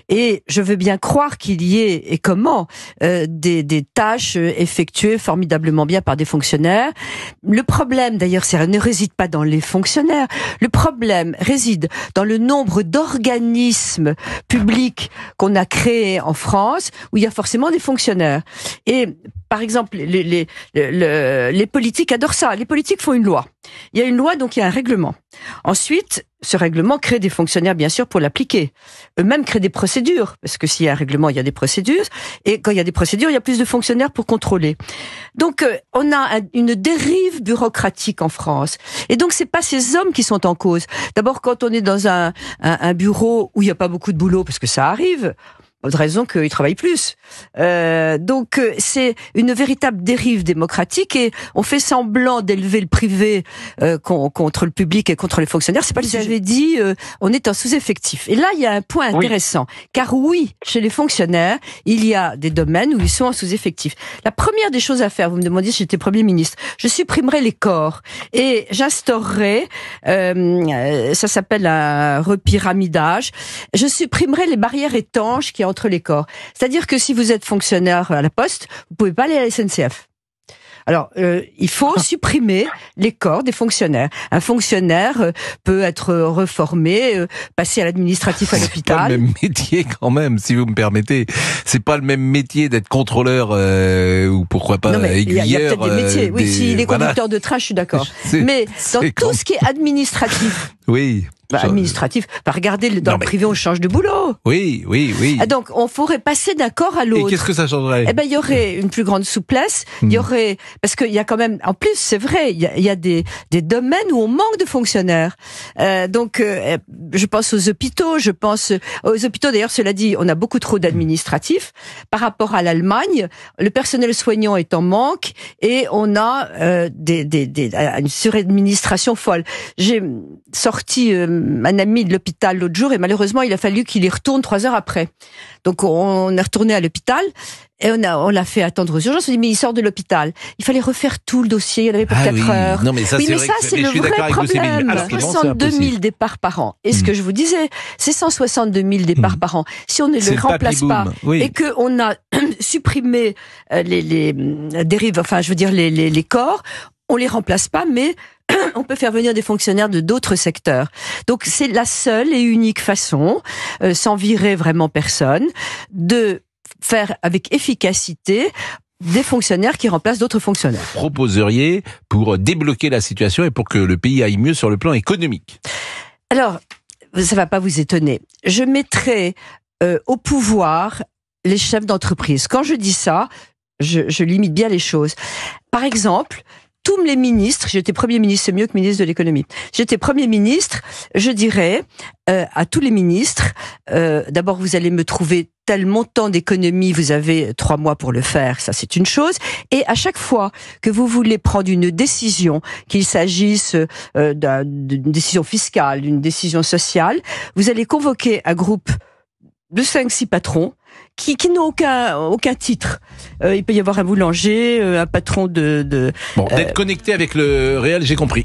Et je veux bien croire qu'il y ait, et comment, des tâches effectuées formidablement bien par des fonctionnaires. Le problème, d'ailleurs, ne réside pas dans les fonctionnaires. Le problème réside dans le nombre d'organismes publics qu'on a créés en France, où il y a forcément des fonctionnaires. Et par exemple, les politiques adorent ça. Les politiques font une loi. Il y a une loi, donc il y a un règlement. Ensuite, ce règlement crée des fonctionnaires, bien sûr, pour l'appliquer. Eux-mêmes créent des procédures, parce que s'il y a un règlement, il y a des procédures. Et quand il y a des procédures, il y a plus de fonctionnaires pour contrôler. Donc, on a une dérive bureaucratique en France. Et donc, c'est pas ces hommes qui sont en cause. D'abord, quand on est dans un bureau où il n'y a pas beaucoup de boulot, parce que ça arrive, pas de raison qu'ils travaillent plus. Donc c'est une véritable dérive démocratique et on fait semblant d'élever le privé contre le public et contre les fonctionnaires. C'est pas le sujet. J'avais dit, on est en sous-effectif. Et là, il y a un point intéressant. Car oui, chez les fonctionnaires, il y a des domaines où ils sont en sous-effectif. La première des choses à faire, vous me demandiez si j'étais Premier ministre, je supprimerai les corps et j'instaurerai, ça s'appelle un repyramidage, je supprimerai les barrières étanches qui entre les corps. C'est-à-dire que si vous êtes fonctionnaire à la Poste, vous pouvez pas aller à la SNCF. Alors, il faut supprimer les corps des fonctionnaires. Un fonctionnaire peut être reformé, passer à l'administratif à l'hôpital. C'est pas le même métier quand même, si vous me permettez. C'est pas le même métier d'être contrôleur ou pourquoi pas aiguilleur. Il y a peut-être des métiers. Oui, si les conducteurs de train, je suis d'accord. Mais dans tout ce qui est administratif. Oui. Administratif. Regardez, dans le privé, on change de boulot. Oui. Donc, on pourrait passer d'un corps à l'autre. Et qu'est-ce que ça changerait? Eh ben, il y aurait une plus grande souplesse. Il y aurait, parce qu'il y a quand même, en plus, c'est vrai, il y a des domaines où on manque de fonctionnaires. Donc, je pense aux hôpitaux, d'ailleurs, cela dit, on a beaucoup trop d'administratifs. Par rapport à l'Allemagne, le personnel soignant est en manque et on a une suradministration folle. J'ai sorti un ami de l'hôpital l'autre jour et malheureusement il a fallu qu'il y retourne 3 heures après. Donc on est retourné à l'hôpital et on l'a fait attendre aux urgences. On dit mais il sort de l'hôpital. Il fallait refaire tout le dossier. Il y en avait pour 4 heures. Non mais ça c'est le vrai problème. 62 000 départs par an. Et ce que je vous disais, c'est 162 000 départs par an. Si on ne les remplace pas et que on a supprimé les dérives, enfin je veux dire les corps, on les remplace pas, mais on peut faire venir des fonctionnaires de d'autres secteurs. Donc c'est la seule et unique façon, sans virer vraiment personne, de faire avec efficacité des fonctionnaires qui remplacent d'autres fonctionnaires. Proposeriez pour débloquer la situation et pour que le pays aille mieux sur le plan économique? Alors, ça va pas vous étonner. Je mettrai au pouvoir les chefs d'entreprise. Quand je dis ça, je limite bien les choses. Par exemple, tous les ministres, j'étais Premier ministre, c'est mieux que ministre de l'économie. J'étais Premier ministre, je dirais à tous les ministres, d'abord vous allez me trouver tel montant d'économie, vous avez 3 mois pour le faire, ça c'est une chose. Et à chaque fois que vous voulez prendre une décision, qu'il s'agisse d'une décision fiscale, d'une décision sociale, vous allez convoquer un groupe de 5-6 patrons qui n'ont aucun titre. Il peut y avoir un boulanger, un patron Bon, d'être connecté avec le réel, j'ai compris.